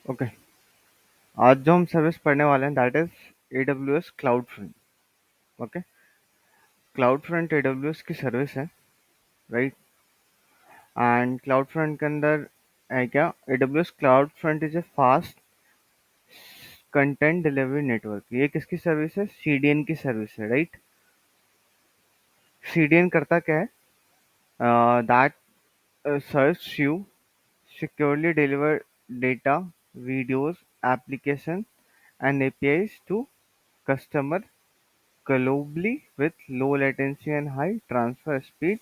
Okay. आज जो हम सर्विस पढ़ने वाले हैं that is AWS cloud front. Okay. Cloud front AWS की सर्विस है, राइट। एंड क्लाउड फ्रंट के अंदर है क्या, AWS cloud front is a fast content delivery network. ये किसकी सर्विस है? CDN की सर्विस है, राइट। CDN करता क्या है? That serves you securely deliver data, videos, application and APIs to customer globally with low latency and high transfer speed,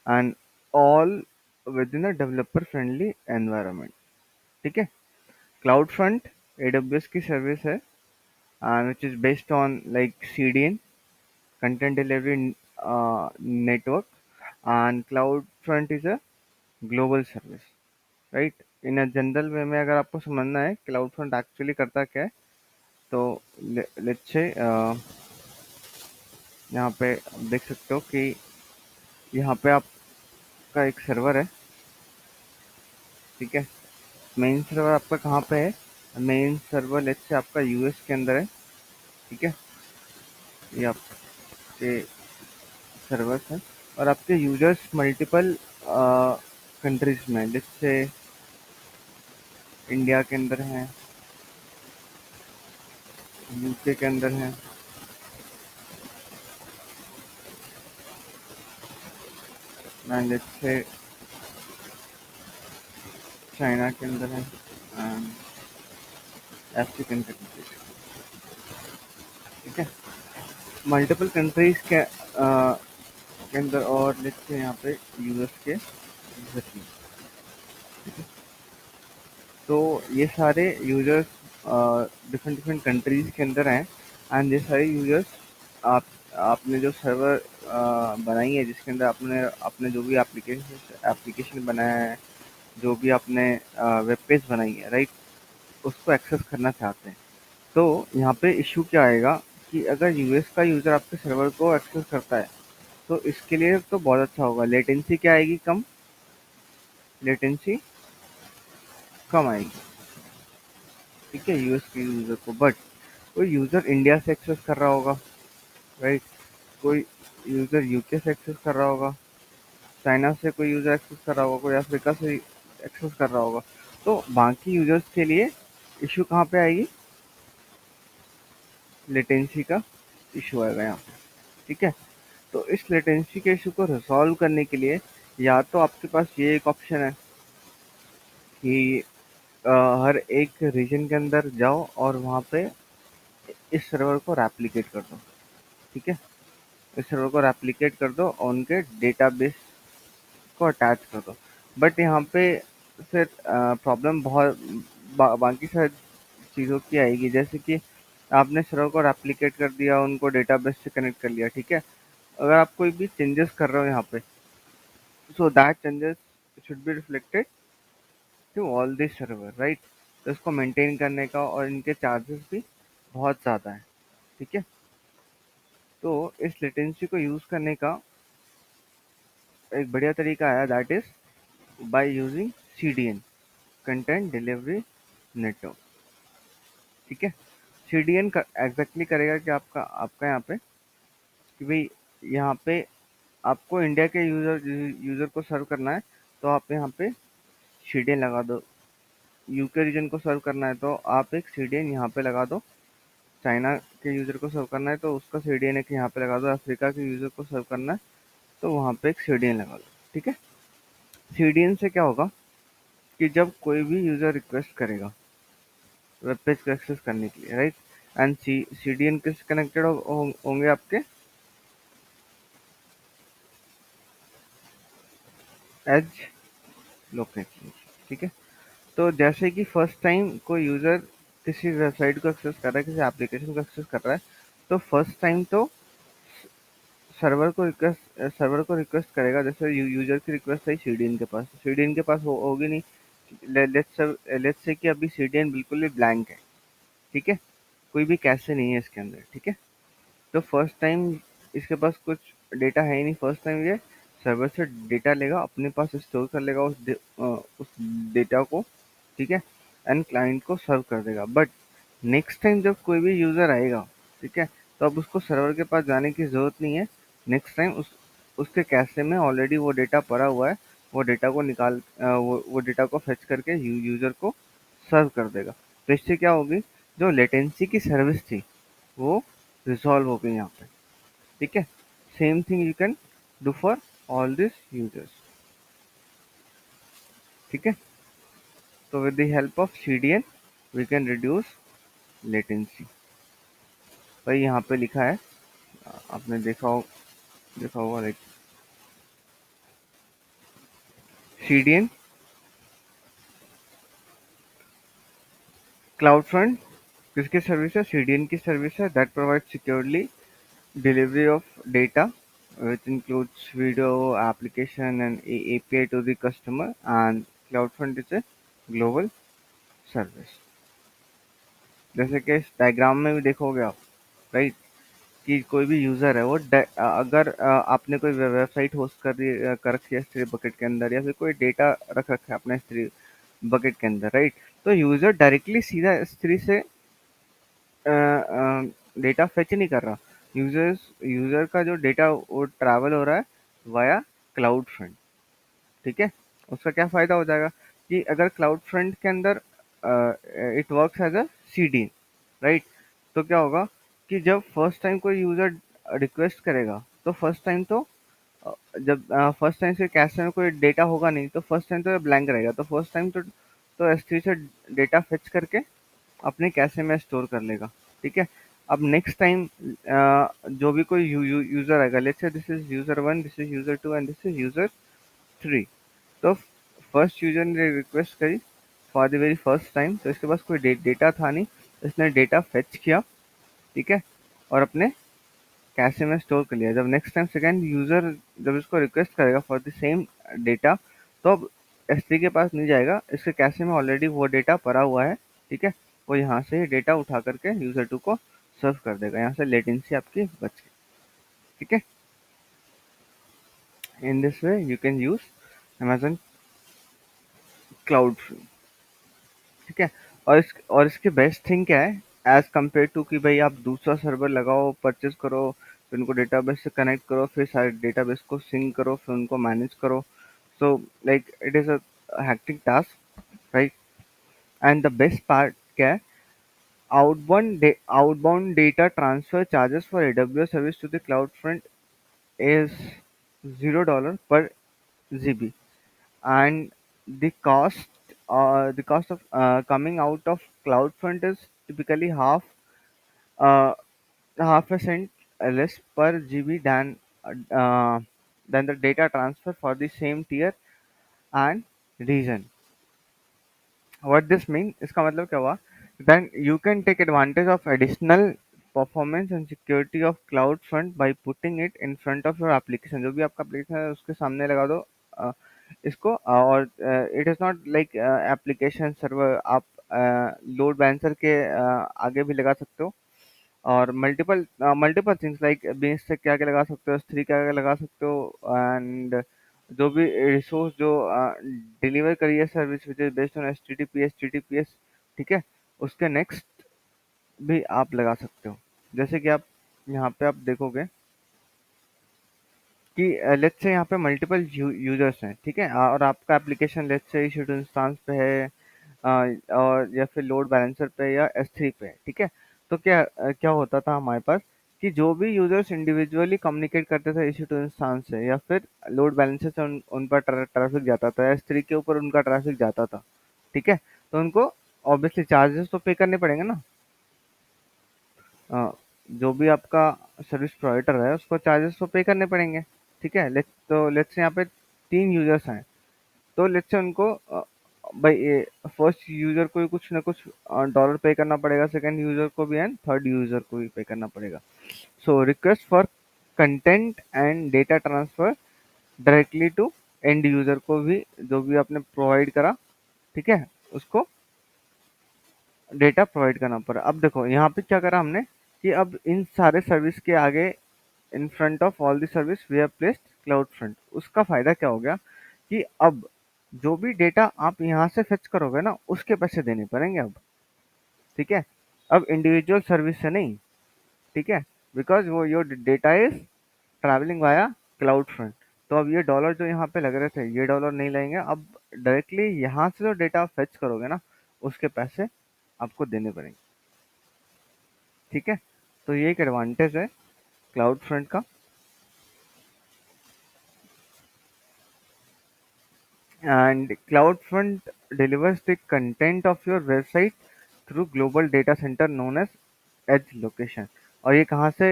and all within a developer friendly environment। ठीक है। Cloud front AWS की service है and which is based on like CDN, content delivery network, and cloud front is a global service, right. In a general वे में अगर आपको समझना है cloud front actually करता क्या है, तो लेट्स से यहाँ पे आप देख सकते हो कि यहाँ पे आपका एक सर्वर है, ठीक है। मेन सर्वर आपका कहाँ पे है? मेन सर्वर लेट्स से आपका यूएस के अंदर है, ठीक है। ये आपके सर्वर्स हैं और आपके यूजर्स मल्टीपल कंट्रीज में, लेट्स से इंडिया के अंदर हैं, यूके के अंदर हैं, एंड लेट्स से चाइना के अंदर हैं, एंड अफ्रीकन कंट्रीज, ठीक है। मल्टीपल कंट्रीज के अंदर और लेट्स से यहाँ पे यूएस के यूजर्स में। तो ये सारे यूजर्स डिफरेंट डिफरेंट कंट्रीज के अंदर हैं, एंड ये सारे यूजर्स आप आपने जो सर्वर बनाई है जिसके अंदर आपने आपने जो भी एप्लीकेशन बनाया है, जो भी आपने वेब पेज बनाई है, राइट, उसको एक्सेस करना चाहते हैं। तो यहाँ पे इशू क्या आएगा कि अगर यूएस का यूजर आपके सर्वर को एक्सेस करता है तो इसके लिए तो बहुत अच्छा होगा। लेटेंसी क्या आएगी? कम। लेटेंसी कम आएगी, ठीक है, यूएस के यूजर को। बट कोई यूजर इंडिया से एक्सेस कर रहा होगा, राइट, कोई यूजर यूके से एक्सेस कर रहा होगा, चाइना से कोई यूजर एक्सेस कर रहा होगा, कोई अफ्रीका से एक्सेस कर रहा होगा। तो बाकी यूजर्स के लिए इशू कहाँ पे आएगी? लेटेंसी का इशू आएगा यहाँ पे, ठीक है। तो इस लेटेंसी के इशू को रिजॉल्व करने के लिए या तो आपके पास ये एक ऑप्शन है कि अ, हर एक रीजन के अंदर जाओ और वहाँ पे इस सर्वर को रेप्लिकेट कर दो, ठीक है। इस सर्वर को रेप्लिकेट कर दो और उनके डेटाबेस को अटैच कर दो। बट यहाँ पे फिर प्रॉब्लम बहुत बाकी सारी चीज़ों की आएगी, जैसे कि आपने सर्वर को रेप्लिकेट कर दिया, उनको डेटाबेस से कनेक्ट कर लिया, ठीक है। अगर आप कोई भी चेंजेस कर रहे हो यहाँ पे, so that changes should be reflected to all this server, right. तो इसको मेंटेन करने का और इनके चार्जेस भी बहुत ज़्यादा है, ठीक है। तो इस लेटेंसी को यूज़ करने का एक बढ़िया तरीका है, that is by using CDN, content delivery network, ठीक है। CDN का एग्जैक्टली करेगा कि आपका आपका यहाँ पे कि भाई यहाँ पे आपको इंडिया के यूजर को सर्व करना है तो आप यहाँ पे CDN लगा दो। यूके रीजन को सर्व करना है तो आप एक CDN यहाँ पे लगा दो। चाइना के यूजर को सर्व करना है तो उसका CDN एक यहाँ पे लगा दो। अफ्रीका के यूजर को सर्व करना है तो वहाँ पे एक CDN लगा दो, ठीक है। CDN से क्या होगा कि जब कोई भी यूजर रिक्वेस्ट करेगा वेब पेज को एक्सेस करने के लिए, राइट, एंड CDN किससे कनेक्टेड होंगे? आपके एज लोकेशन, ठीक है। तो जैसे कि फर्स्ट टाइम कोई यूजर किसी वेबसाइट को एक्सेस कर रहा है, किसी एप्लीकेशन को एक्सेस कर रहा है, तो फर्स्ट टाइम तो सर्वर को रिक्वेस्ट करेगा। जैसे यूजर की रिक्वेस्ट आई CDN के पास, CDN के पास होगी नहीं। लेट्स से कि अभी CDN बिल्कुल ही ब्लैंक है, ठीक है, कोई भी कैशे नहीं है इसके अंदर, ठीक है। तो फर्स्ट टाइम इसके पास कुछ डेटा है ही नहीं। फर्स्ट टाइम ये सर्वर से डेटा लेगा, अपने पास स्टोर कर लेगा उस डेटा को, ठीक है। एंड क्लाइंट को सर्व कर देगा। बट नेक्स्ट टाइम जब कोई भी यूजर आएगा, ठीक है, तो अब उसको सर्वर के पास जाने की जरूरत नहीं है। नेक्स्ट टाइम उसके कैशे में ऑलरेडी वो डेटा पड़ा हुआ है, वो डेटा को वो डेटा को फेच करके यूजर को सर्व कर देगा। तो इससे क्या होगी, जो लेटेंसी की सर्विस थी वो रिजॉल्व हो गई यहाँ पे, ठीक है। Same thing you can do for all this users, ठीक है। तो with the help of CDN we can reduce latency. भाई यहाँ पे लिखा है, आपने देखा होगा लाइक सीडीएन क्लाउड फ्रंट किसकी सर्विस है, सीडीएन की सर्विस है, that provide securely delivery of data which includes video application and API to the customer, and CloudFront is a global service। जैसे कि इस डायग्राम में भी देखोगे आप, राइट, कि कोई भी यूजर है वो अगर आपने कोई वेबसाइट होस्ट कर रखी है S3 बकेट के अंदर, या फिर कोई डेटा रख रखा है अपने S3 बकेट के अंदर, राइट, तो यूजर डायरेक्टली सीधा S3 से डेटा फेच नहीं कर रहा। यूजर का जो डेटा वो ट्रैवल हो रहा है वाया क्लाउड फ्रंट, ठीक है। उसका क्या फायदा हो जाएगा कि अगर क्लाउड फ्रंट के अंदर it works as a CD, right, तो क्या होगा कि जब फर्स्ट टाइम कोई यूजर रिक्वेस्ट करेगा, तो फर्स्ट टाइम तो जब फर्स्ट टाइम से कैश में कोई डेटा होगा नहीं, तो फर्स्ट टाइम तो ब्लैंक रहेगा, तो फर्स्ट टाइम तो S3 से डेटा फेच करके अपने कैशे में स्टोर कर लेगा, ठीक है। अब नेक्स्ट टाइम जो भी कोई यूजर आएगा, let's say this is user 1, this is user 2 and this is user 3। तो फर्स्ट यूजर ने रिक्वेस्ट करी for the very first time, तो इसके पास कोई डेटा था नहीं, इसने डेटा फेच किया, ठीक है, और अपने कैशे में स्टोर कर लिया। जब नेक्स्ट टाइम सेकंड यूजर जब इसको रिक्वेस्ट करेगा फॉर द सेम डेटा, तो अब S3 के पास नहीं जाएगा, इसके कैशे में ऑलरेडी वो डेटा पड़ा हुआ है, ठीक है। वो यहाँ से डेटा उठा करके यूजर 2 को सर्व कर देगा, यहाँ से लेटेंसी आपकी बच गई, ठीक है। In this way you can use Amazon cloud, ठीक है। और इसके बेस्ट थिंग क्या है एज कम्पेयर टू कि भाई आप दूसरा सर्वर लगाओ, परचेज करो, फिर उनको डेटाबेस से कनेक्ट करो, फिर सारे डेटाबेस को सिंक करो, फिर उनको मैनेज करो। So like it is a hectic task, right. And the best part क्या है, outbound data transfer charges for AWS service to the CloudFront is $0 per GB, and the cost of coming out of CloudFront is typically uh, half a cent less per GB uh, than the data transfer for the same tier and region। What this mean, इसका मतलब क्या हुआ, then you can take advantage of additional performance and security of CloudFront by putting it in front of your application। जो भी आपका application है उसके सामने लगा दो इसको, और it is not like application server, आप load balancer के आगे भी लगा सकते हो, और मल्टीपल थिंग्स लाइक बेस से क्या क्या लगा सकते हो, S3 क्या क्या लगा सकते हो, एंड जो भी रिसोर्स जो डिलीवर करी है service which is based on HTTPS, ठीक है, उसके नेक्स्ट भी आप लगा सकते हो। जैसे कि आप यहाँ पे आप देखोगे कि लेट्स से यहाँ पे मल्टीपल यूजर्स हैं, ठीक है, और आपका एप्लीकेशन लेट्स से इशू टू इंस्टांस पे है, और या फिर लोड बैलेंसर पे या S3 पे है, ठीक है। तो क्या होता था हमारे पास कि जो भी यूजर्स इंडिविजुअली कम्युनिकेट करते थे इशू टू इंस्टांस से, या फिर लोड बैलेंसर से उन पर ट्रैफिक जाता था, S3 के ऊपर उनका ट्रैफिक जाता था, ठीक है, तो उनको ऑब्वियसली चार्जेस तो पे करने पड़ेंगे ना। अ, जो भी आपका सर्विस प्रोवाइडर है उसको चार्जेस तो पे करने पड़ेंगे, ठीक है। लेट्स से यहाँ पे 3 यूजर्स हैं, तो लेट्स से उनको भाई फर्स्ट यूजर को भी कुछ ना कुछ डॉलर पे करना पड़ेगा, सेकंड यूजर को भी एंड थर्ड यूजर को भी पे करना पड़ेगा। So request for content and data transfer directly to end user को भी, जो भी आपने प्रोवाइड करा, ठीक है, उसको डेटा प्रोवाइड करना पड़ा। अब देखो यहाँ पे क्या करा हमने कि अब इन सारे सर्विस के आगे, in front of all the service we have placed cloud front. उसका फायदा क्या हो गया कि अब जो भी डेटा आप यहाँ से फेच करोगे ना उसके पैसे देने पड़ेंगे अब। ठीक है, अब इंडिविजुअल सर्विस से नहीं। ठीक है, बिकॉज वो your data is travelling via cloud front. तो अब ये डॉलर जो यहाँ पे लग रहे थे ये डॉलर नहीं लगेंगे अब। डायरेक्टली यहाँ से जो डेटा फेच करोगे ना उसके पैसे आपको देने पड़ेंगे। ठीक है, तो ये एक एडवांटेज है क्लाउड फ्रंट का। And CloudFront delivers the content of your website through global data center known as edge location। और ये कहाँ से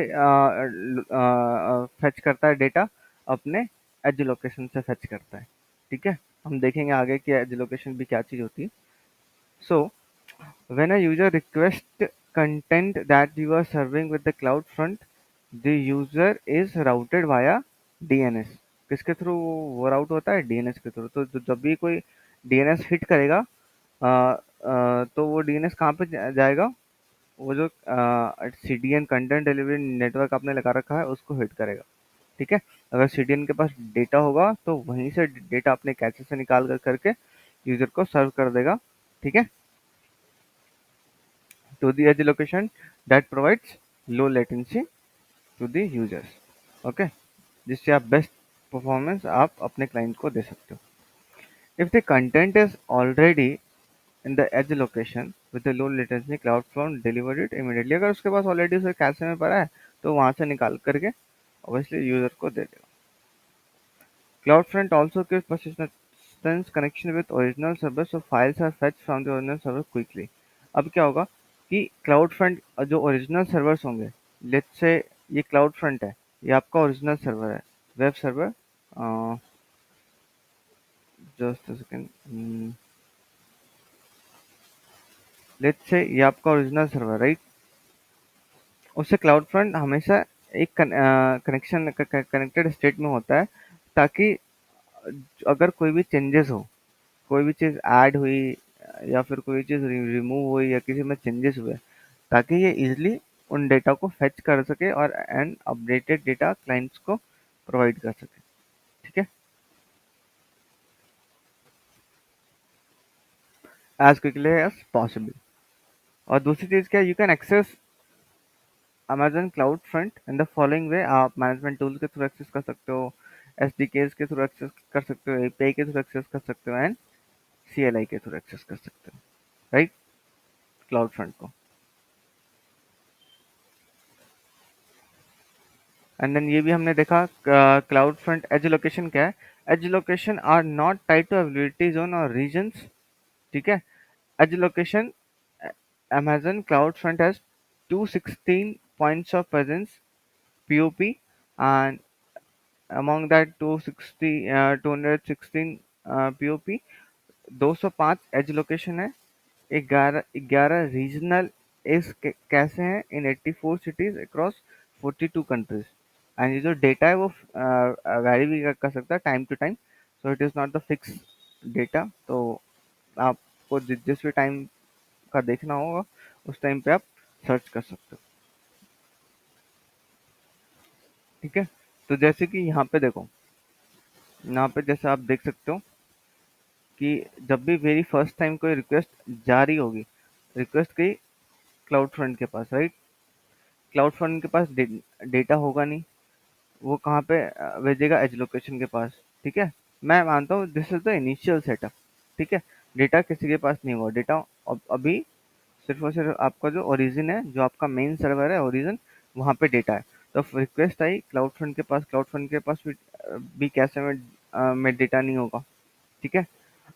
फेच करता है डेटा? अपने एज लोकेशन से फेच करता है। ठीक है, हम देखेंगे आगे कि एज लोकेशन भी क्या चीज़ होती है। सो when a user requests content that you are serving with the CloudFront, the user is routed via DNS। किसके थ्रू वो राउट होता है? डीएनएस के थ्रू। तो जब भी कोई डीएनएस हिट करेगा तो वो डीएनएस कहाँ पे जाएगा? वो जो सीडीएन कंटेंट डिलीवरी नेटवर्क आपने लगा रखा है उसको हिट करेगा। ठीक है, अगर सीडीएन के पास डेटा होगा तो वहीं से डेटा अपने कैचे से निकाल कर करके यूजर को सर्व कर देगा। ठीक है, to the edge location that provides low latency to the users। Okay, जिससे आप बेस्ट परफॉर्मेंस आप अपने क्लाइंट को दे सकते हो। If the content is already in the edge location with the low latency cloud front deliver it immediately. अगर उसके पास ऑलरेडी उसे कैशे में पड़ा है तो वहां से निकाल करके ऑब्वियसली यूजर को दे देगा। Cloud front also gives persistence connection with original server so files are fetched from the original server quickly। अब क्या होगा कि क्लाउड फ्रंट जो ओरिजिनल सर्वर्स होंगे, लेट्स से ये क्लाउड फ्रंट है, ये आपका ओरिजिनल सर्वर है, web server. Just second, let's say ये आपका ओरिजिनल सर्वर राइट। उससे क्लाउड फ्रंट हमेशा एक कनेक्शन कनेक्टेड स्टेट में होता है ताकि अगर कोई भी चेंजेस हो, कोई भी चीज़ ऐड हुई या फिर कोई चीज़ रिमूव हुई या किसी में चेंजेस हुए, ताकि ये इजीली उन डेटा को फेच कर सके और एंड अपडेटेड डेटा क्लाइंट्स को प्रोवाइड कर सके। ठीक है, एज क्विकली एज पॉसिबल। और दूसरी चीज़ क्या, you can access Amazon cloud front in the following way. आप मैनेजमेंट टूल के थ्रू एक्सेस कर सकते हो, एसडीकेस के थ्रू एक्सेस कर सकते हो, एपीआई के थ्रू एक्सेस कर सकते हो एंड सीएलआई के थ्रू एक्सेस कर सकते हो राइट, क्लाउड फ्रंट को। एंड देन ये भी हमने देखा क्लाउड फ्रंट एज लोकेशन क्या है। Edge location are not tied to availability zone और रीजन्स। ठीक है, edge location Amazon CloudFront has 216 points of presence POP, and among that 216 POP 205 as location है, 11 रीजनल इस कैसे हैं इन 84 cities across 42 countries। एंड ये जो डेटा है वो वैरी भी कर सकता है time to time, so it is not the fix data. तो आपको जिस भी टाइम का देखना होगा उस टाइम पे आप सर्च कर सकते हो। ठीक है, तो जैसे कि यहाँ पे देखो, यहाँ पे जैसे आप देख सकते हो कि जब भी वेरी फर्स्ट टाइम कोई रिक्वेस्ट जा रही होगी, रिक्वेस्ट गई क्लाउड फ्रंट के पास राइट, क्लाउड फ्रंट के पास डेटा होगा नहीं, वो कहाँ पे भेजेगा? एज लोकेशन के पास। ठीक है, मैं मानता हूँ this is the initial setup. ठीक है, डेटा किसी के पास नहीं हुआ, डेटा अभी सिर्फ और सिर्फ आपका जो ओरिजिन है, जो आपका मेन सर्वर है ओरिजिन, वहाँ पे डेटा है। तो रिक्वेस्ट आई क्लाउड फ्रंट के पास, क्लाउड फ्रंट के पास भी कैसे में डेटा नहीं होगा। ठीक है,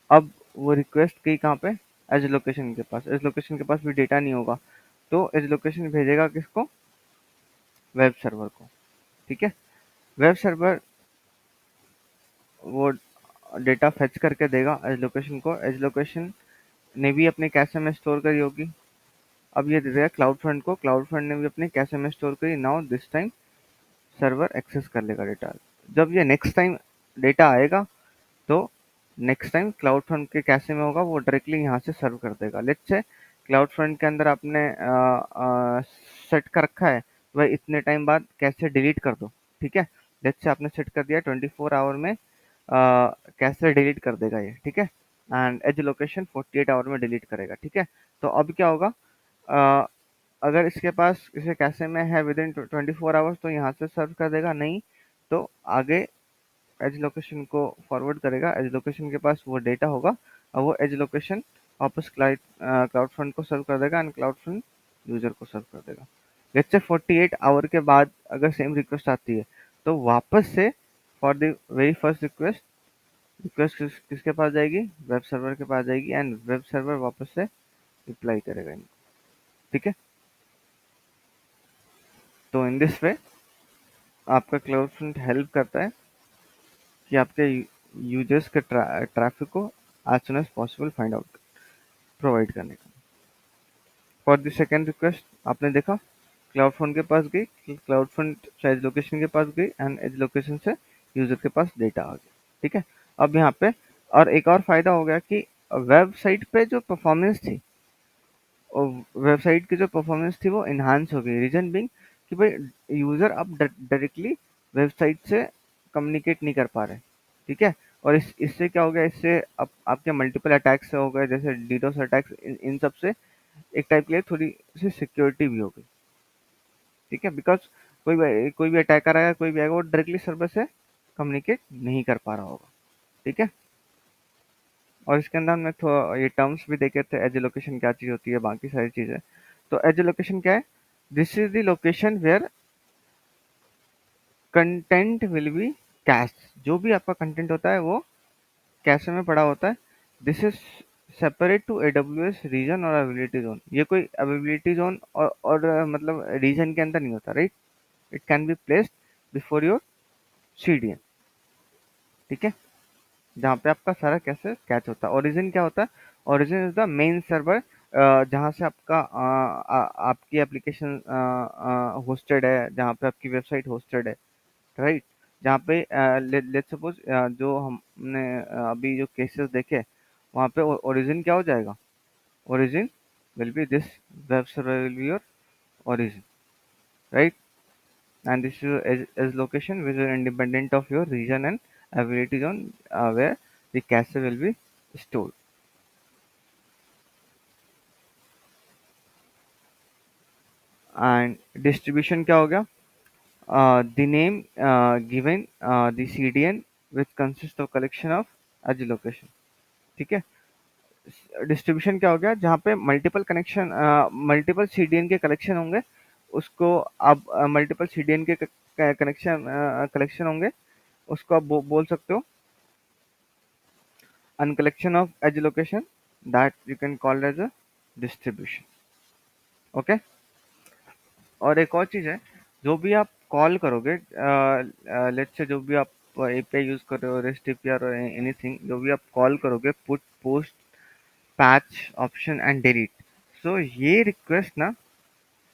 अब वो रिक्वेस्ट गई कहाँ पे? एज लोकेशन के पास, एज लोकेशन के पास भी डेटा नहीं होगा, तो एज लोकेशन भेजेगा किसको? वेब सर्वर को। ठीक है, वेब सर्वर वो डेटा फेच करके देगा एज लोकेशन को, एज लोकेशन ने भी अपने कैशे में स्टोर करी होगी, अब ये दे देगा क्लाउड फ्रंट को, क्लाउड फ्रंट ने भी अपने कैशे में स्टोर करी। Now this time server access कर लेगा डेटा। जब ये नेक्स्ट टाइम डेटा आएगा तो नेक्स्ट टाइम क्लाउड फ्रंट के कैशे में होगा, वो डायरेक्टली यहाँ से सर्व कर देगा। लेट्स से क्लाउड फ्रंट के अंदर आपने सेट कर रखा है भाई इतने टाइम बाद कैसे डिलीट कर दो। ठीक है, लेट्स से आपने सेट कर दिया 24 आवर में कैसे डिलीट कर देगा ये, ठीक है। एंड एज लोकेशन 48 आवर में डिलीट करेगा, ठीक है। तो अब क्या होगा, अ, अगर इसके पास इसे कैसे में है विद इन 24 आवर्स तो यहाँ से सर्व कर देगा, नहीं तो आगे एज लोकेशन को फॉरवर्ड करेगा, एज लोकेशन के पास वो डेटा होगा और वो एज लोकेशन वापस क्लाउड फ्रंट को सर्व कर देगा एंड क्लाउड फ्रंट यूजर को सर्व कर देगा। लेट्स से 48 आवर के बाद अगर सेम रिक्वेस्ट आती है तो वापस से for the very first request, किसके पास जाएगी, वेब सर्वर के पास जाएगी एंड वेब सर्वर वापस से रिप्लाई करेगा इनको, ठीक है। तो इन दिस वे आपका क्लाउड फ्रंट हेल्प करता है कि आपके यूजर्स के ट्रैफिक को as soon as possible find out provide करने का। फॉर द सेकेंड रिक्वेस्ट आपने देखा क्लाउड फ्रंट के पास गई, क्लाउड फ्रंट एज लोकेशन के पास गई एंड एज लोकेशन से यूजर के पास डेटा आ गया, ठीक है। अब यहाँ पे और एक और फायदा हो गया कि वेबसाइट पे जो परफॉर्मेंस थी, और वेबसाइट की जो परफॉर्मेंस थी वो इन्हांस हो गई। रीजन बिंग कि भाई यूजर अब डायरेक्टली वेबसाइट से कम्युनिकेट नहीं कर पा रहे, ठीक है। और इससे क्या हो गया, इससे अब आपके मल्टीपल अटैक्स हो गए, जैसे डीडोस अटैक्स, इन सब से एक टाइप के लिए थोड़ी सी सिक्योरिटी भी हो गई, ठीक है। बिकॉज कोई भी अटैकर आएगा, कोई भी आएगा, वो डायरेक्टली सर्वर से कम्युनिकेट नहीं कर पा रहा होगा, ठीक है। और इसके अंदर हमने ये टर्म्स भी देखे थे, एज लोकेशन क्या चीज होती है, बाकी सारी चीजें। तो एज लोकेशन क्या है, this is the location where content will be cache. जो भी आपका कंटेंट होता है वो कैशे में पड़ा होता है। This is separate to AWS region और अवेलेबिलिटी जोन। ये कोई अवेलेबिलिटी जोन और मतलब रीजन के अंदर नहीं होता, right. It can be placed before your CDN, ठीक है, जहाँ पे आपका सारा कैसे कैच होता है। ओरिजिन क्या होता है, origin is the main server, जहाँ से आपका आपकी एप्लीकेशन होस्टेड है, जहाँ पे आपकी वेबसाइट होस्टेड है, राइट। जहाँ पे लेट्स सपोज जो हमने अभी जो केसेस देखे, वहाँ पे ओरिजिन क्या हो जाएगा, origin will be this, web server will be your origin, right? And this is as location which is independent of your region and availability zone, where the cache will be stored. And distribution क्या हो गया, the name given the CDN which consists of collection of edge location, ठीक है। Distribution क्या हो गया, जहाँ पे मल्टीपल कनेक्शन, मल्टीपल सीडीएन के कलेक्शन होंगे, उसको आप मल्टीपल सीडीएन के कनेक्शन कलेक्शन होंगे, उसको आप बोल सकते हो and collection of edge location, that you can call as a distribution, okay. और एक और चीज है, जो भी आप कॉल करोगे, लेट्स से जो भी आप एपीआई यूज कर रहे हो, रेस्ट एपीआई और एनीथिंग, जो भी आप कॉल करोगे, put, post, patch, option and delete, so ये रिक्वेस्ट ना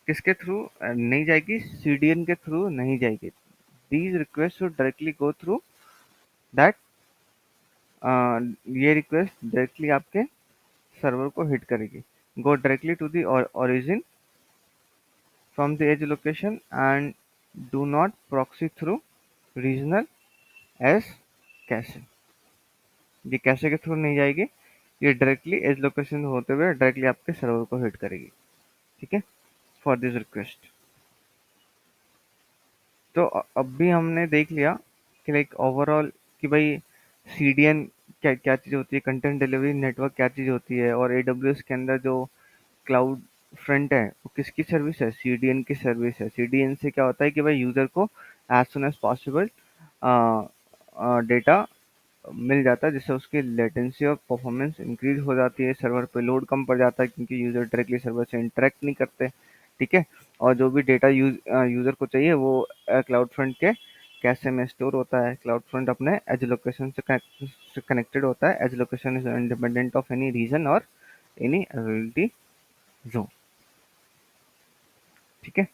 किसके थ्रू नहीं जाएगी, सीडीएन के थ्रू नहीं जाएगी। These request should directly go through that, ये रिक्वेस्ट डायरेक्टली आपके सर्वर को हिट करेगी, go directly to the origin from the edge location and do not proxy through regional as cache। ये कैशे के through नहीं जाएगी, ये डायरेक्टली एज लोकेशन होते हुए डायरेक्टली आपके सर्वर को हिट करेगी, ठीक है, फॉर दिस रिक्वेस्ट। तो अब भी हमने देख लिया कि लाइक ओवरऑल कि भाई सीडीएन क्या क्या चीज़ होती है, कंटेंट डिलीवरी नेटवर्क क्या चीज़ होती है, और एडब्ल्यूएस के अंदर जो क्लाउड फ्रंट है वो किसकी सर्विस है, सीडीएन की सर्विस है। सीडीएन से क्या होता है कि भाई यूजर को as soon as possible data मिल जाता है, जिससे उसकी लेटेंसी और परफॉर्मेंस इंक्रीज हो जाती है, सर्वर पे लोड कम पड़ जाता है क्योंकि यूजर डायरेक्टली सर्वर से इंटरेक्ट नहीं करते, ठीक है। और जो भी डेटा यूजर को चाहिए वो क्लाउड फ्रंट के कैशे में स्टोर होता है। क्लाउड फ्रंट अपने एज लोकेशन से कनेक्टेड होता है। Edge location is independent of any region और एनी अवेलेबिलिटी जोन, ठीक है।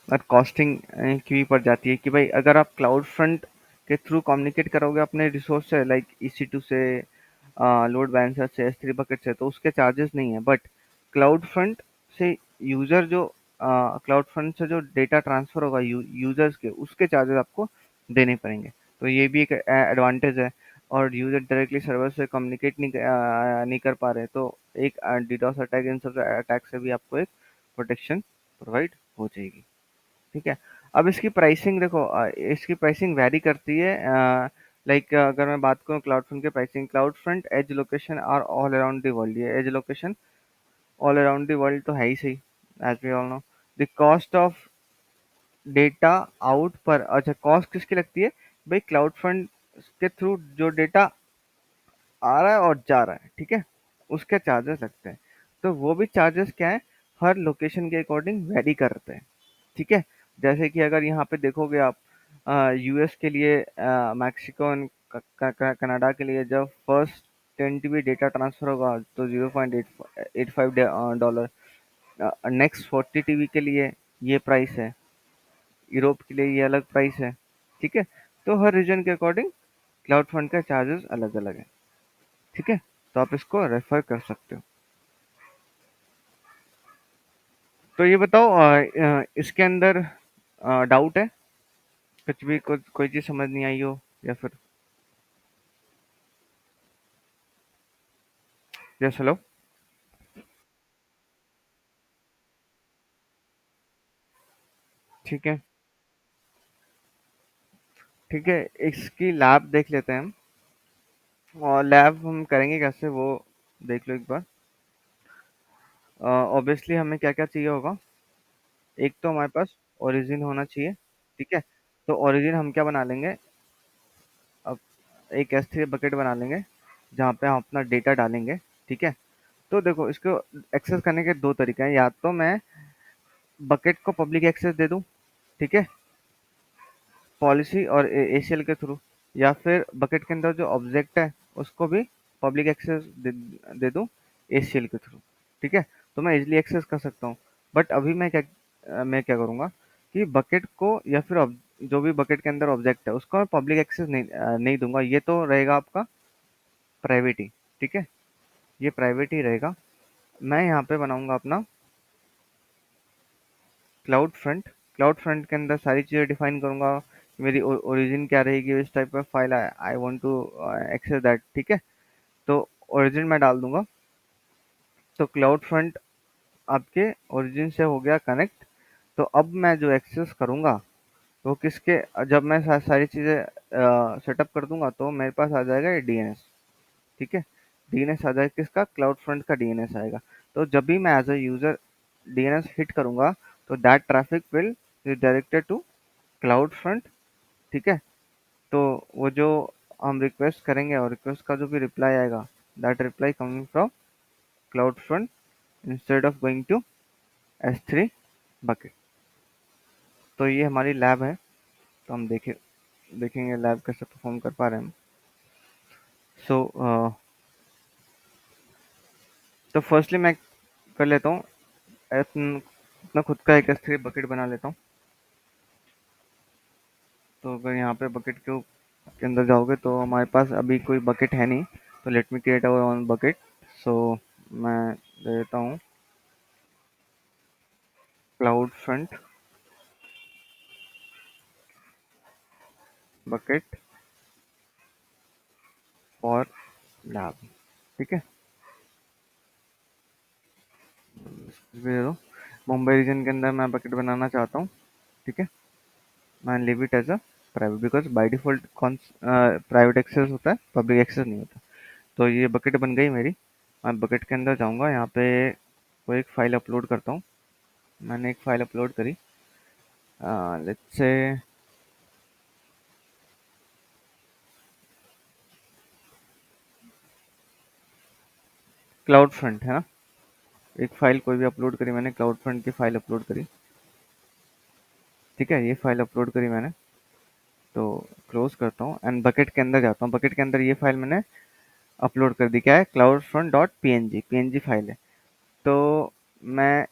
और कॉस्टिंग की भी पड़ जाती है कि भाई अगर आप क्लाउड फ्रंट के थ्रू कम्युनिकेट करोगे अपने रिसोर्स से, लाइक EC2 से, लोड बैलेंसर से, S3 बकेट से, तो उसके चार्जेस नहीं है। बट क्लाउड फ्रंट से यूजर जो क्लाउड फ्रंट से जो डेटा ट्रांसफर होगा यूजर्स के, उसके चार्जेस आपको देने पड़ेंगे। तो ये भी एक एडवांटेज है। और यूजर डायरेक्टली सर्वर से कम्युनिकेट नहीं कर पा रहे, तो एक डीडोस अटैक, इन सब अटैक से भी आपको एक प्रोटेक्शन प्रोवाइड हो जाएगी। ठीक है। अब इसकी प्राइसिंग देखो, इसकी प्राइसिंग वैरी करती है। लाइक अगर मैं बात करूँ क्लाउड फ्रंट की pricing, cloud front edge location are all around the world. ये edge location all around the world तो है ही सही, as we all know. The cost of data out पर, अच्छा कॉस्ट किसकी लगती है भाई? क्लाउड फ्रंट के थ्रू जो डेटा आ रहा है और जा रहा है, ठीक है, उसके चार्जेस लगते हैं। तो वो भी चार्जेस क्या है, हर लोकेशन के अकॉर्डिंग वेरी करते हैं। ठीक है। जैसे कि अगर यहाँ पे देखोगे आप, यूएस के लिए, मैक्सिको एंड कनाडा के लिए जब फर्स्ट 10 TB डेटा ट्रांसफर होगा तो 0.85 डॉलर। नेक्स्ट 40 TB के लिए ये प्राइस है। यूरोप के लिए ये अलग प्राइस है। ठीक है। तो हर रीजन के अकॉर्डिंग क्लाउड फंड का चार्जेस अलग अलग है। ठीक है। तो आप इसको रेफर कर सकते हो। तो ये बताओ, इसके अंदर डाउट है? कुछ भी, कुछ कोई चीज़ समझ नहीं आई हो, या फिर? Yes, hello. ठीक है। ठीक है, इसकी लैब देख लेते हैं हम। और लैब हम करेंगे कैसे, वो देख लो एक बार। ऑब्वियसली हमें क्या क्या चाहिए होगा। एक तो हमारे पास ओरिजिन होना चाहिए। ठीक है। तो ओरिजिन हम क्या बना लेंगे, अब एक S3 बकेट बना लेंगे जहाँ पे हम अपना डेटा डालेंगे। ठीक है। तो देखो, इसको एक्सेस करने के दो तरीके हैं। या तो मैं बकेट को पब्लिक एक्सेस दे दूं, ठीक है, पॉलिसी और ACL के थ्रू, या फिर बकेट के अंदर जो ऑब्जेक्ट है उसको भी पब्लिक एक्सेस दे दूं ACL के थ्रू। ठीक है। तो मैं इजिली एक्सेस कर सकता हूँ। बट अभी मैं क्या करूँगा कि बकेट को, या फिर जो भी बकेट के अंदर ऑब्जेक्ट है उसको मैं पब्लिक एक्सेस नहीं दूंगा। ये तो रहेगा आपका प्राइवेट ही। ठीक है। ये प्राइवेट ही रहेगा। मैं यहाँ पे बनाऊंगा अपना क्लाउड फ्रंट। क्लाउड फ्रंट के अंदर सारी चीज़ें डिफाइन करूंगा कि मेरी ओरिजिन क्या रहेगी, इस टाइप का file I want to access that. ठीक है। तो ओरिजिन मैं डाल दूंगा। तो क्लाउड फ्रंट आपके ओरिजिन से हो गया कनेक्ट। तो अब मैं जो एक्सेस करूंगा वो किसके, जब मैं सारी चीज़ें सेटअप कर दूंगा तो मेरे पास आ जाएगा ये DNS। ठीक है। DNS आ जाएगा किसका, क्लाउड फ्रंट का DNS आएगा। तो जब भी मैं as a user DNS hit करूंगा तो that traffic will directed to cloud front. ठीक है। तो वो जो हम रिक्वेस्ट करेंगे और रिक्वेस्ट का जो भी रिप्लाई आएगा, that reply coming from cloud front instead of going to S3 bucket. तो ये हमारी लैब है। तो हम देखेंगे लैब कैसे परफॉर्म कर पा रहे हैं हम। सो तो फर्स्टली मैं कर लेता हूँ, अपना खुद का एक S3 बकेट बना लेता हूँ। तो अगर यहाँ पे बकेट के अंदर जाओगे तो हमारे पास अभी कोई बकेट है नहीं। तो let me create our own bucket. So मैं दे देता हूँ cloud front bucket for lab. ठीक है। इसको दे दो। मुंबई रीजन के अंदर मैं बकेट बनाना चाहता हूँ। ठीक है। मैं leave it as a private, because by default कौन प्राइवेट एक्सेस होता है, पब्लिक एक्सेस नहीं होता। तो ये बकेट बन गई मेरी। मैं बकेट के अंदर जाऊँगा, यहाँ पे कोई एक फाइल अपलोड करता हूँ। मैंने एक फाइल अपलोड करी, लेट्स से क्लाउड फ्रंट है ना। एक फाइल कोई भी अपलोड करी मैंने, क्लाउड फ्रंट की फाइल अपलोड करी। ठीक है। ये फाइल अपलोड करी मैंने। तो क्लोज करता हूँ एंड बकेट के अंदर जाता हूँ। बकेट के अंदर ये फाइल मैंने अपलोड कर दी। क्या है, cloud front dot PNG file है। तो मैं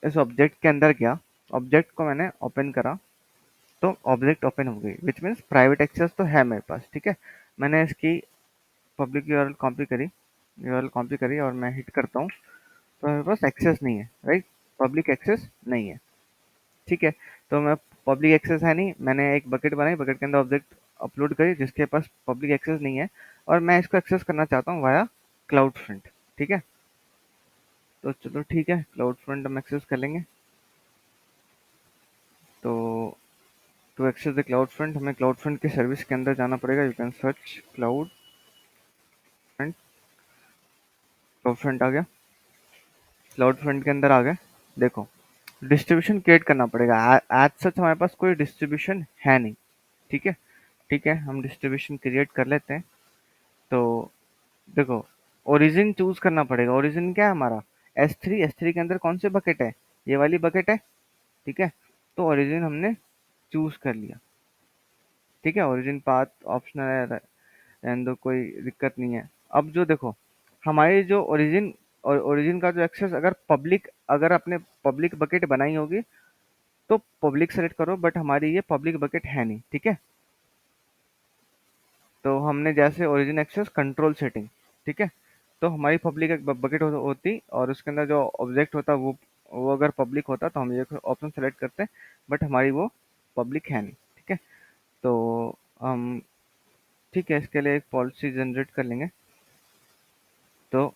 इस ऑब्जेक्ट के अंदर गया, ऑब्जेक्ट को मैंने ओपन करा, तो ऑब्जेक्ट ओपन हो गई, विच मीन्स प्राइवेट एक्सेस तो है मेरे पास। ठीक है। मैंने इसकी पब्लिक यूआरएल कॉपी करी और मैं हिट करता हूँ, तो मेरे पास एक्सेस नहीं है, राइट, पब्लिक एक्सेस नहीं है। ठीक है। तो मैं पब्लिक एक्सेस है नहीं, मैंने एक बकेट बनाई, बकेट के अंदर ऑब्जेक्ट अपलोड करी जिसके पास पब्लिक एक्सेस नहीं है, और मैं इसको एक्सेस करना चाहता हूँ वाया क्लाउड फ्रंट। ठीक है, तो चलो ठीक है, क्लाउड फ्रंट हम एक्सेस कर लेंगे। तो to access the cloud front हमें क्लाउड फ्रंट की सर्विस के अंदर जाना पड़ेगा। You can search cloud front. Cloud front आ गया, क्लाउड फ्रंट के अंदर आ गए। देखो, डिस्ट्रीब्यूशन क्रिएट करना पड़ेगा। एज सच हमारे पास कोई डिस्ट्रीब्यूशन है नहीं। ठीक है, ठीक है, हम डिस्ट्रीब्यूशन क्रिएट कर लेते हैं। तो देखो, ओरिजिन चूज करना पड़ेगा। ओरिजिन क्या है हमारा? S3। S3 के अंदर कौन से बकेट है? ये वाली बकेट है। ठीक है, तो ओरिजिन हमने चूज कर लिया। ठीक है, ओरिजिन पाथ ऑप्शनल है, रहने दो, कोई दिक्कत नहीं है। अब जो देखो, हमारी जो ओरिजिन और ओरिजिन का जो एक्सेस, अगर पब्लिक, अगर आपने पब्लिक बकेट बनाई होगी तो पब्लिक सेलेक्ट करो, बट हमारी ये पब्लिक बकेट है नहीं। ठीक है, तो हमने जैसे ओरिजिन एक्सेस कंट्रोल सेटिंग, ठीक है, तो हमारी पब्लिक एक बकेट होती, और उसके अंदर जो ऑब्जेक्ट होता वो अगर पब्लिक होता तो हम ये ऑप्शन सेलेक्ट करते, बट हमारी वो पब्लिक है नहीं। ठीक है, तो हम, ठीक है, इसके लिए एक पॉलिसी जनरेट कर लेंगे। तो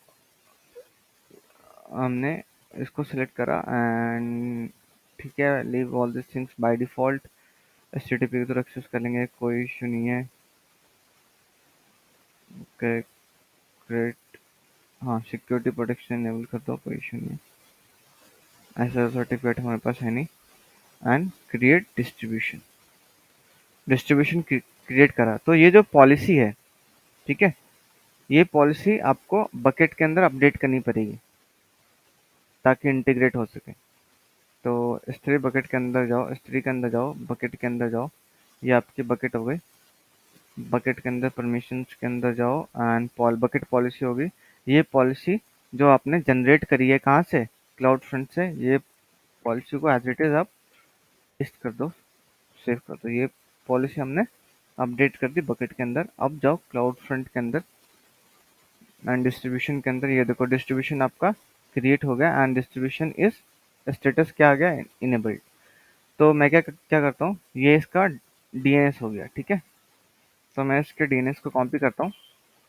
हमने इसको सिलेक्ट करा एंड ठीक है, leave all this things by default. HTTP तो एक्सेस कर लेंगे, कोई इशू नहीं है। ग्रेट, हाँ, सिक्योरिटी प्रोटेक्शन इनेबल कर दो, कोई इशू नहीं है। ऐसा सर्टिफिकेट हमारे पास है नहीं। And create distribution, distribution create करा। तो ये जो पॉलिसी है, ठीक है, ये पॉलिसी आपको बकेट के अंदर अपडेट करनी पड़ेगी ताकि इंटीग्रेट हो सके। तो S3 बकेट के अंदर जाओ, S3 के अंदर जाओ, बकेट के अंदर जाओ। ये आपकी बकेट हो गई। बकेट के अंदर परमिशंस के अंदर जाओ एंड बकेट पॉलिसी होगी। ये पॉलिसी जो आपने जनरेट करी है कहाँ से? क्लाउड फ्रंट से। ये पॉलिसी को एज इट इज आप पेस्ट कर दो, सेव कर दो। ये पॉलिसी हमने अपडेट कर दी बकेट के अंदर। अब जाओ क्लाउड फ्रंट के अंदर एंड डिस्ट्रीब्यूशन के अंदर। ये देखो, डिस्ट्रीब्यूशन आपका क्रिएट हो गया एंड डिस्ट्रीब्यूशन इज स्टेटस क्या आ गया? इनेबल्ड। तो मैं क्या क्या करता हूँ, ये इसका डीएनएस हो गया। ठीक है, तो मैं इसके डीएनएस को कॉपी करता हूँ।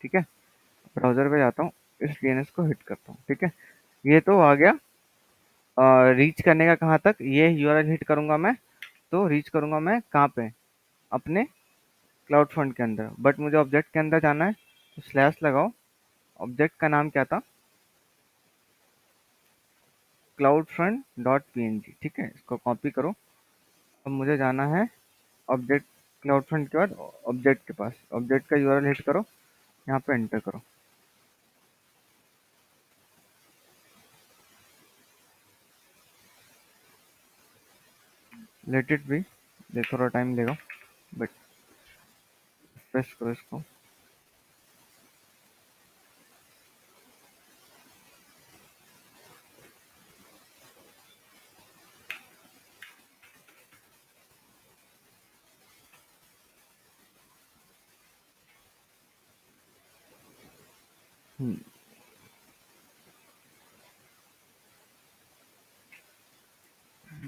ठीक है, ब्राउजर पे जाता हूँ, इस डीएनएस को हिट करता हूँ। ठीक है, ये तो आ गया। रीच करने का कहाँ तक? ये यूआरएल हिट करूंगा मैं, तो रीच करूंगा मैं कहाँ पे? अपने क्लाउड फ्रंट के अंदर। बट मुझे ऑब्जेक्ट के अंदर जाना है, तो स्लैश लगाओ। ऑब्जेक्ट का नाम क्या था? Cloud front dot PNG. ठीक है, इसको कॉपी करो। अब मुझे जाना है ऑब्जेक्ट, क्लाउड फ्रंट के बाद ऑब्जेक्ट के पास। ऑब्जेक्ट का यूआरएल हिट करो, यहाँ पे एंटर करो। लेट इट बी, ये थोड़ा टाइम लेगा, बट प्रेस करो इसको।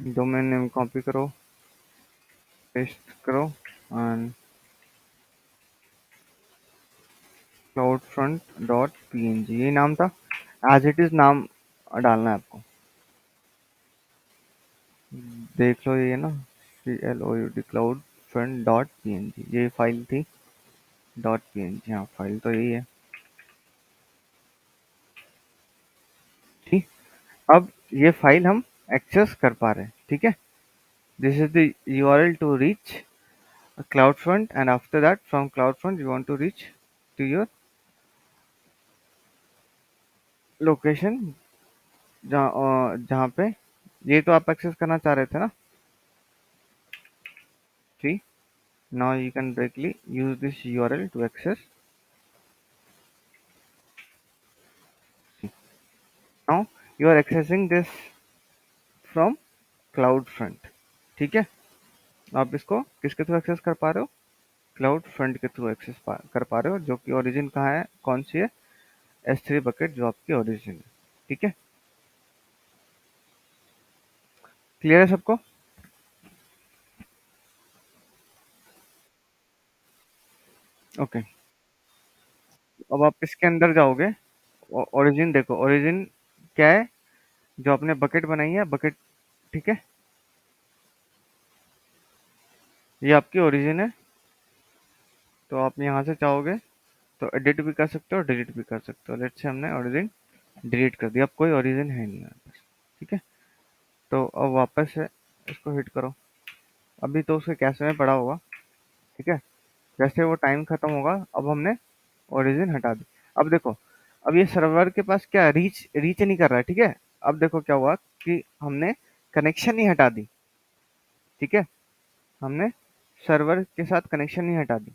डोमेन नेम कॉपी करो, पेस्ट करो and cloud front dot PNG, ये नाम था। एज इट इज नाम डालना है आपको। देख लो, ये ना, CLOUD cloud front dot PNG, ये फाइल थी। डॉट पीएनजी, हाँ, फाइल तो यही है। ठीक, अब ये फाइल हम एक्सेस कर पा रहे हैं। ठीक है, this is the URL to reach cloud front, and after that from cloud front you want to reach to your location, जहाँ पे ये तो आप एक्सेस करना चाह रहे थे ना। ठीक, now you can directly use this URL to access. Now you are accessing this from CloudFront। ठीक है, आप इसको किसके थ्रू एक्सेस कर पा रहे हो? क्लाउड फ्रंट के थ्रू एक्सेस कर पा रहे हो, जो कि ओरिजिन कहाँ है, कौन सी है? S3 बकेट जो आपकी ओरिजिन है। ठीक है, क्लियर है सबको? ओके, अब आप इसके अंदर जाओगे, ओरिजिन देखो, ओरिजिन क्या है, जो आपने बकेट बनाई है बकेट, ठीक है, ये आपकी ओरिजिन है। तो आप यहाँ से चाहोगे तो एडिट भी कर सकते हो, डिलीट भी कर सकते हो। लेट्स से हमने ओरिजिन डिलीट कर दिया, अब कोई ओरिजिन है नहीं हमारे पास, ठीक है। तो अब वापस से इसको हिट करो, अभी तो उसके कैसे में पड़ा होगा, ठीक है। जैसे वो टाइम खत्म होगा, अब हमने ओरिजिन हटा दी। अब देखो, अब ये सर्वर के पास क्या रीच रीच नहीं कर रहा है, ठीक है। अब देखो क्या हुआ कि हमने कनेक्शन ही हटा दी, ठीक है, हमने सर्वर के साथ कनेक्शन ही हटा दी।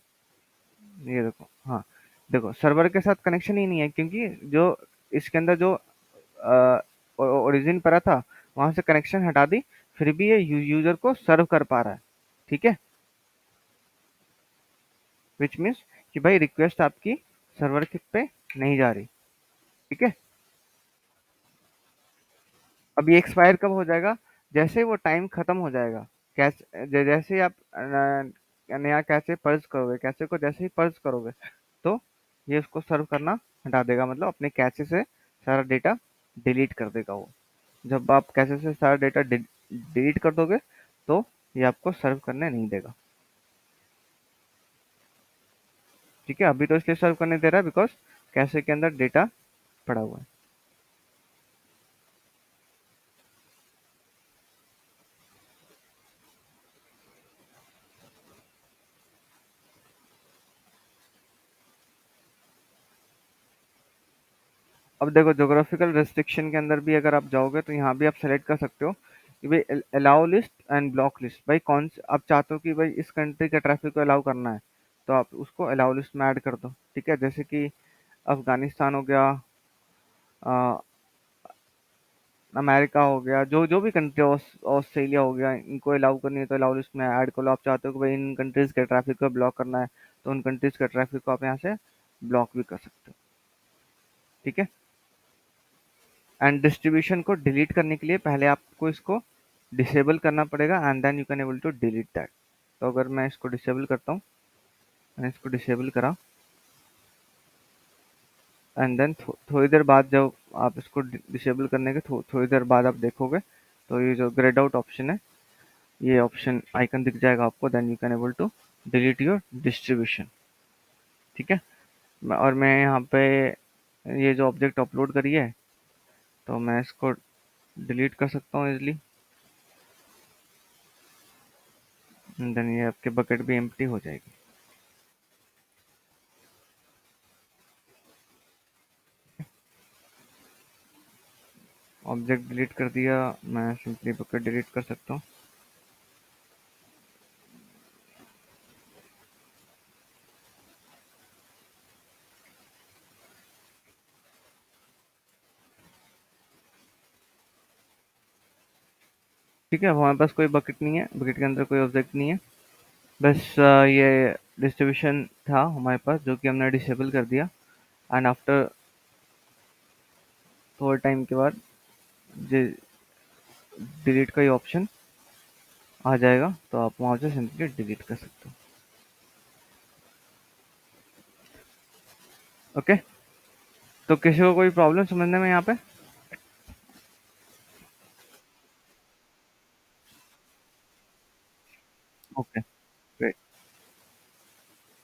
ये देखो, हाँ, देखो सर्वर के साथ कनेक्शन ही नहीं है, क्योंकि जो इसके अंदर जो ओरिजिन पड़ा था वहां से कनेक्शन हटा दी, फिर भी ये यूजर को सर्व कर पा रहा है, ठीक है। विच मीन्स कि भाई रिक्वेस्ट आपकी सर्वर के पे नहीं जा रही, ठीक है। अब ये एक्सपायर कब हो जाएगा, जैसे ही वो टाइम खत्म हो जाएगा। जैसे ही आप नया कैसे पर्ज करोगे, कैसे को जैसे ही पर्ज करोगे, तो ये उसको सर्व करना हटा देगा, मतलब अपने कैसे से सारा डेटा डिलीट कर देगा वो। जब आप कैसे से सारा डेटा डिलीट कर दोगे, तो ये आपको सर्व करने नहीं देगा, ठीक है। अभी तो इसलिए सर्व करने दे रहा है बिकॉज कैसे के अंदर डेटा पड़ा हुआ है। अब देखो, ज्योग्राफिकल रेस्ट्रिक्शन के अंदर भी अगर आप जाओगे तो यहाँ भी आप सेलेक्ट कर सकते हो कि भाई allow list and block list, भाई कौन से आप चाहते हो कि भाई इस कंट्री के ट्रैफिक को अलाउ करना है, तो आप उसको अलाउ लिस्ट में ऐड कर दो, ठीक है। जैसे कि अफगानिस्तान हो गया, अमेरिका हो गया, जो जो भी कंट्री, ऑस्ट्रेलिया हो गया, इनको अलाउ करनी है तो अलाउ लिस्ट में ऐड कर लो। आप चाहते हो कि भाई इन कंट्रीज के ट्रैफिक को ब्लॉक करना है, तो उन कंट्रीज के ट्रैफिक को आप यहाँ से ब्लॉक भी कर सकते हो, ठीक है। एंड डिस्ट्रीब्यूशन को डिलीट करने के लिए पहले आपको इसको डिसेबल करना पड़ेगा, and then you can able to delete that. तो अगर मैं इसको डिसेबल करता हूँ, मैंने इसको डिसेबल करा, एंड देन थोड़ी देर बाद जब आप इसको डिसेबल करने के थोड़ी देर बाद आप देखोगे, तो ये जो ग्रेड आउट ऑप्शन है, ये ऑप्शन आइकन दिख जाएगा आपको, then you can able to delete your distribution, ठीक है। और मैं यहाँ पे ये जो ऑब्जेक्ट अपलोड करी है, तो मैं इसको डिलीट कर सकता हूँ इजिली, देन ये आपके बकेट भी एम्प्टी हो जाएगी। ऑब्जेक्ट डिलीट कर दिया, मैं सिंपली बकेट डिलीट कर सकता हूँ। ठीक है, अब हमारे पास कोई बकेट नहीं है, बकेट के अंदर कोई ऑब्जेक्ट नहीं है, बस ये डिस्ट्रीब्यूशन था हमारे पास जो कि हमने डिसेबल कर दिया। एंड आफ्टर थोड़े टाइम के बाद डिलीट का ही ऑप्शन आ जाएगा, तो आप वहाँ से सिंपली डिलीट कर सकते हो। ओके, तो किसी को कोई प्रॉब्लम समझने में यहाँ पे?